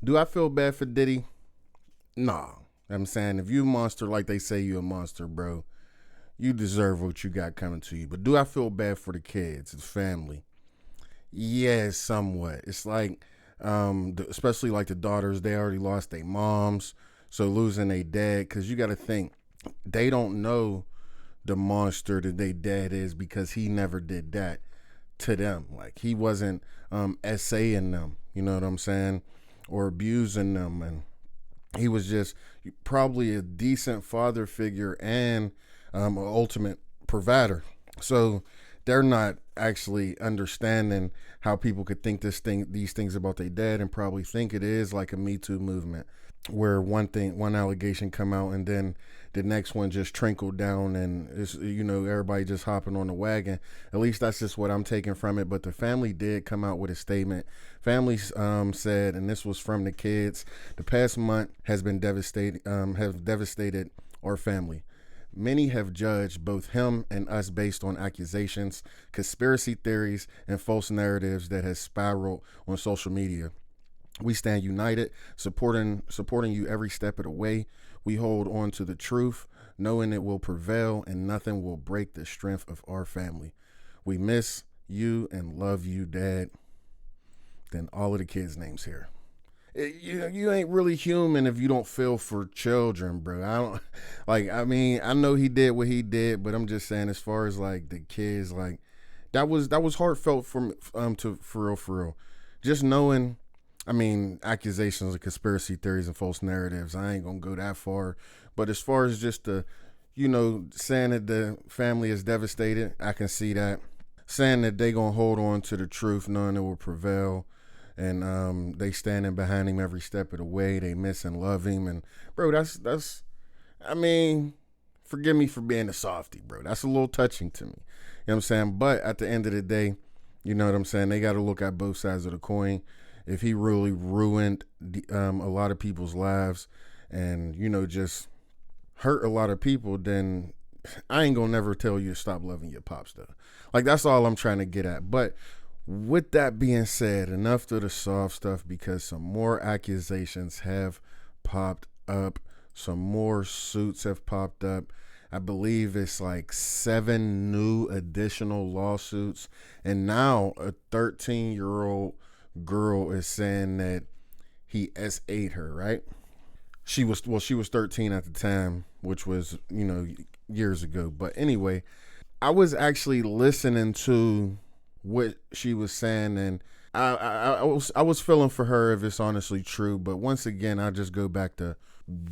Do I feel bad for Diddy? Nah. I'm saying if you a monster like they say you a monster, bro, you deserve what you got coming to you. But do I feel bad for the kids, the family? Yeah, somewhat. It's like, especially like the daughters, they already lost their moms. So losing their dad, because you got to think, they don't know the monster that their dad is because he never did that to them. Like he wasn't essaying them, you know what I'm saying, or abusing them, and he was just probably a decent father figure and an ultimate provider. So they're not actually understanding how people could think these things about their dad, and probably think it is like a Me Too movement, where one allegation come out and then the next one just trickled down, and it's, everybody just hopping on the wagon. At least that's just what I'm taking from it. But the family did come out with a statement. Family said, and this was from the kids, the past month has been devastated our family. Many have judged both him and us based on accusations, conspiracy theories, and false narratives that has spiraled on social media. We stand united, supporting you every step of the way. We hold on to the truth, knowing it will prevail and nothing will break the strength of our family. We miss you and love you, Dad. Then all of the kids' names here. You ain't really human if you don't feel for children, bro. I know he did what he did, but I'm just saying, as far as like the kids, like that was heartfelt for real. Just knowing, accusations of conspiracy theories and false narratives, I ain't gonna go that far. But as far as just the, saying that the family is devastated, I can see that. Saying that they gonna hold on to the truth, knowing it will prevail. And they standing behind him every step of the way. They miss and love him. And bro, that's forgive me for being a softie, bro. That's a little touching to me. You know what I'm saying? But at the end of the day, you know what I'm saying, they got to look at both sides of the coin. If he really ruined a lot of people's lives and, just hurt a lot of people, then I ain't gonna never tell you to stop loving your pops, though. Like, that's all I'm trying to get at. But with that being said, enough of the soft stuff, because some more accusations have popped up. Some more suits have popped up. I believe it's like 7 new additional lawsuits. And now a 13-year-old girl is saying that he S8'd her, right? She was 13 at the time, which was, years ago. But anyway, I was actually listening to what she was saying, and I was feeling for her if it's honestly true. But once again, I just go back to,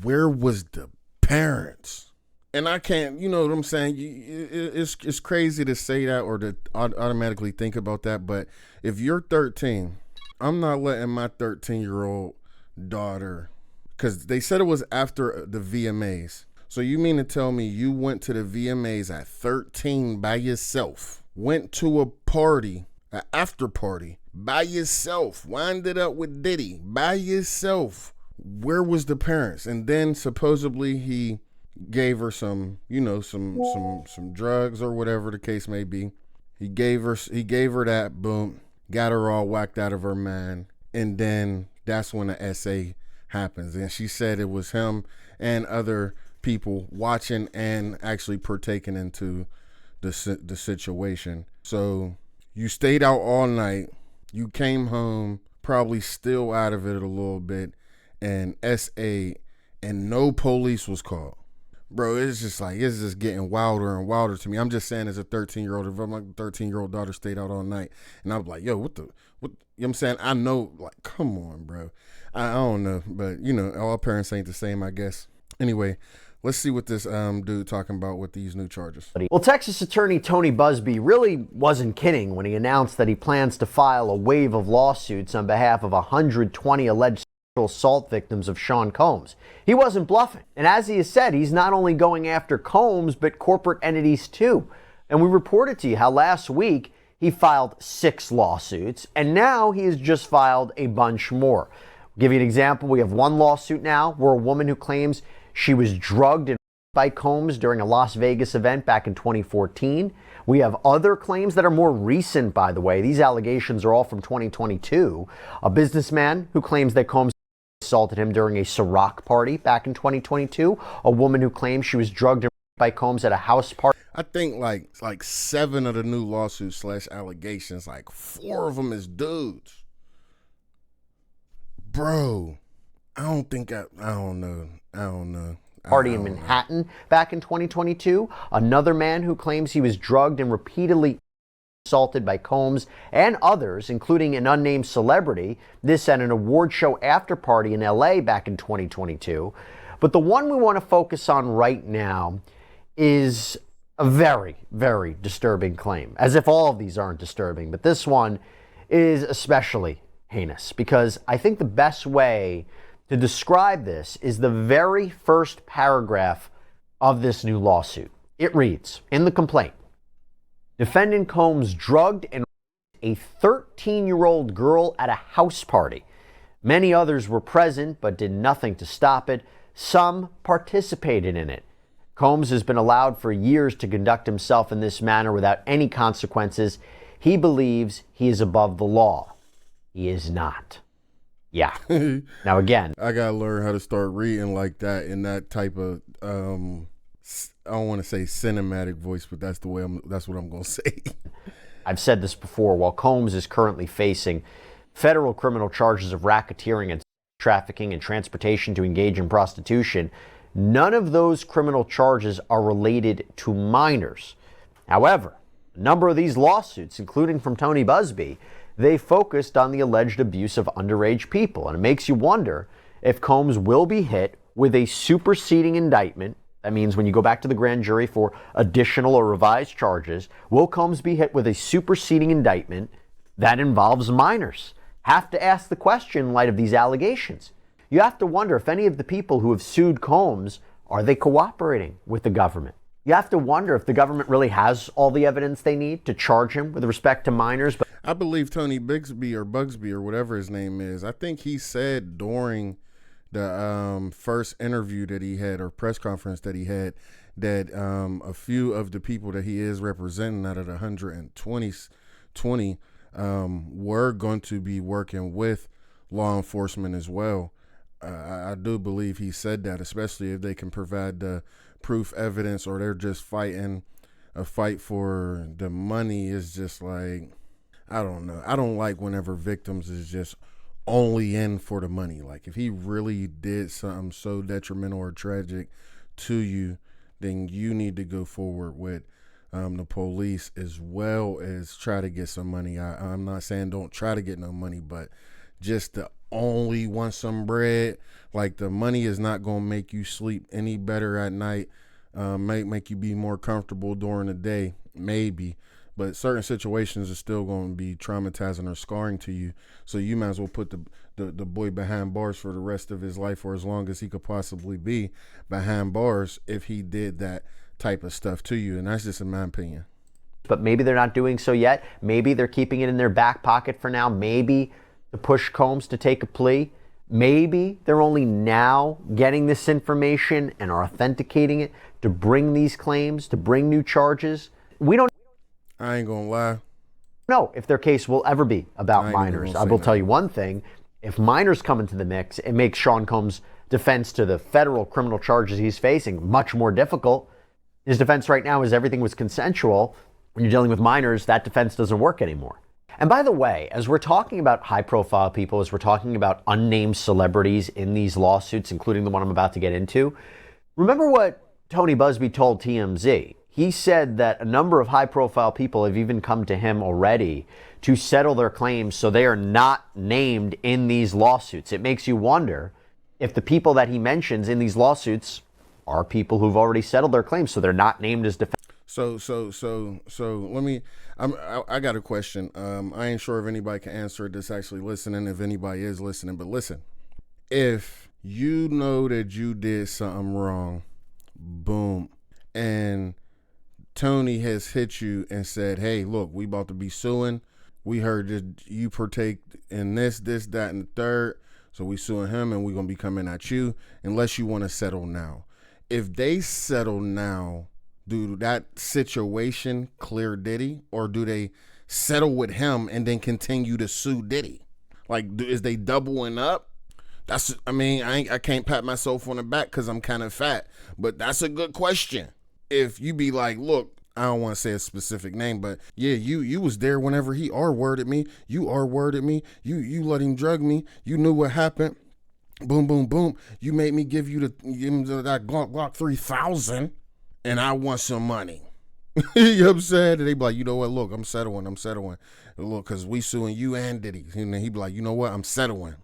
where was the parents? And I can't, you know what I'm saying? It's crazy to say that or to automatically think about that. But if you're 13, I'm not letting my 13-year-old daughter, because they said it was after the VMAs. So you mean to tell me you went to the VMAs at 13 by yourself? Went to a party, an after party, by yourself. Winded up with Diddy, by yourself. Where was the parents? And then supposedly he gave her some drugs or whatever the case may be. He gave her that, boom, got her all whacked out of her mind. And then that's when the essay happens. And she said it was him and other people watching and actually partaking into the situation. So you stayed out all night. You came home probably still out of it a little bit, and SA, and no police was called. Bro, it's just getting wilder and wilder to me. I'm just saying, as a 13-year-old, if my 13-year-old daughter stayed out all night, and I was like, yo, what, you know what I'm saying? I know, like, come on, bro. I don't know, but, all parents ain't the same, I guess. Anyway, let's see what this dude talking about with these new charges. Well, Texas Attorney Tony Buzbee really wasn't kidding when he announced that he plans to file a wave of lawsuits on behalf of 120 alleged sexual assault victims of Sean Combs. He wasn't bluffing. And as he has said, he's not only going after Combs, but corporate entities too. And we reported to you how last week he filed 6 lawsuits, and now he has just filed a bunch more. I'll give you an example. We have one lawsuit now where a woman who claims she was drugged and by Combs during a Las Vegas event back in 2014. We have other claims that are more recent, by the way. These allegations are all from 2022. A businessman who claims that Combs assaulted him during a Ciroc party back in 2022. A woman who claims she was drugged and raped by Combs at a house party. I think like 7 of the new lawsuits / allegations, like 4 of them is dudes. Bro, I don't know. Party in Manhattan back in 2022. Another man who claims he was drugged and repeatedly assaulted by Combs and others, including an unnamed celebrity. This at an award show after party in LA back in 2022. But the one we want to focus on right now is a very, very disturbing claim. As if all of these aren't disturbing, but this one is especially heinous, because I think the best way to describe this is the very first paragraph of this new lawsuit. It reads, in the complaint, defendant Combs drugged and raped a 13-year-old girl at a house party. Many others were present but did nothing to stop it. Some participated in it. Combs has been allowed for years to conduct himself in this manner without any consequences. He believes he is above the law. He is not. Yeah. Now again, I gotta learn how to start reading like that in that type of I don't want to say cinematic voice, but that's what I'm gonna say. I've said this before. While Combs is currently facing federal criminal charges of racketeering and trafficking and transportation to engage in prostitution, none of those criminal charges are related to minors. However, a number of these lawsuits, including from Tony Buzbee, they focused on the alleged abuse of underage people. And it makes you wonder if Combs will be hit with a superseding indictment. That means when you go back to the grand jury for additional or revised charges, will Combs be hit with a superseding indictment that involves minors? Have to ask the question in light of these allegations. You have to wonder if any of the people who have sued Combs, are they cooperating with the government? You have to wonder if the government really has all the evidence they need to charge him with respect to minors. But I believe Tony Bixby or Bugsby or whatever his name is, I think he said during the first interview that he had, or press conference that he had, that a few of the people that he is representing out of the 120 were going to be working with law enforcement as well. I do believe he said that, especially if they can provide the proof evidence, or they're just fighting a fight for the money. Is just like, I don't know. I don't like whenever victims is just only in for the money. Like, if he really did something so detrimental or tragic to you, then you need to go forward with the police as well as try to get some money. I'm not saying don't try to get no money, but just to only want some bread, like, the money is not going to make you sleep any better at night. Make you be more comfortable during the day, maybe, but certain situations are still going to be traumatizing or scarring to you. So you might as well put the boy behind bars for the rest of his life, or as long as he could possibly be behind bars, if he did that type of stuff to you. And that's just in my opinion. But maybe they're not doing so yet. Maybe they're keeping it in their back pocket for now. Maybe to push Combs to take a plea. Maybe they're only now getting this information and are authenticating it to bring these claims, to bring new charges. We don't I ain't gonna lie. know if their case will ever be about minors. I will tell you one thing. If minors come into the mix, it makes Sean Combs' defense to the federal criminal charges he's facing much more difficult. His defense right now is everything was consensual. When you're dealing with minors, that defense doesn't work anymore. And by the way, as we're talking about high-profile people, as we're talking about unnamed celebrities in these lawsuits, including the one I'm about to get into, remember what Tony Buzbee told TMZ. He said that a number of high-profile people have even come to him already to settle their claims, so they are not named in these lawsuits. It makes you wonder if the people that he mentions in these lawsuits are people who've already settled their claims, so they're not named as defendants. So let me. I got a question. I ain't sure if anybody can answer it that's actually listening. If anybody is listening, but listen, if you know that you did something wrong, boom, and Tony has hit you and said, "Hey, look, we about to be suing. We heard that you partake in this, that, and the third. So we suing him, and we gonna be coming at you unless you want to settle now." If they settle now, do that situation clear Diddy, or do they settle with him and then continue to sue Diddy? Like, is they doubling up? I can't pat myself on the back because I'm kind of fat, but that's a good question. If you be like, look, I don't want to say a specific name, but yeah, you was there whenever he R-worded me. You R-worded me. You let him drug me. You knew what happened. Boom, boom, boom. You made me give you that Glock 3000, and I want some money. You know what I'm saying? And they be like, you know what? Look, I'm settling. Look, because we suing you and Diddy. And then he be like, you know what? I'm settling.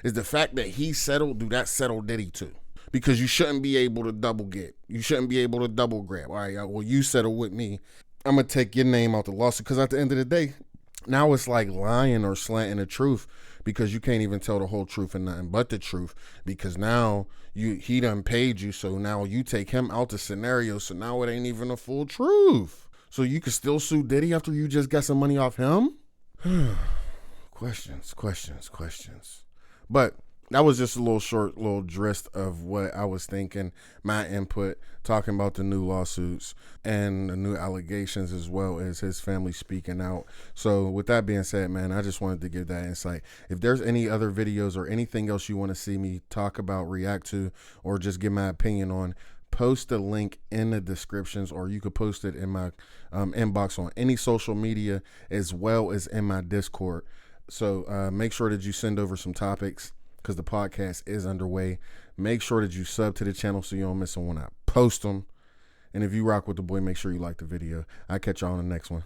Is the fact that he settled, do that settle Diddy too? Because you shouldn't be able to double get. You shouldn't be able to double grab. All right, well, you settle with me. I'm going to take your name out the lawsuit. Because at the end of the day, now it's like lying or slanting the truth, because you can't even tell the whole truth and nothing but the truth, because now he done paid you, so now you take him out the scenario, so now it ain't even a full truth. So you can still sue Diddy after you just got some money off him? Questions. But that was just a little gist of what I was thinking, my input, talking about the new lawsuits and the new allegations, as well as his family speaking out. So with that being said, man, I just wanted to give that insight. If there's any other videos or anything else you want to see me talk about, react to, or just give my opinion on, post the link in the descriptions, or you could post it in my inbox on any social media, as well as in my Discord. So make sure that you send over some topics, because the podcast is underway. Make sure that you sub to the channel so you don't miss them when I post them. And if you rock with the boy, make sure you like the video. I'll catch y'all on the next one.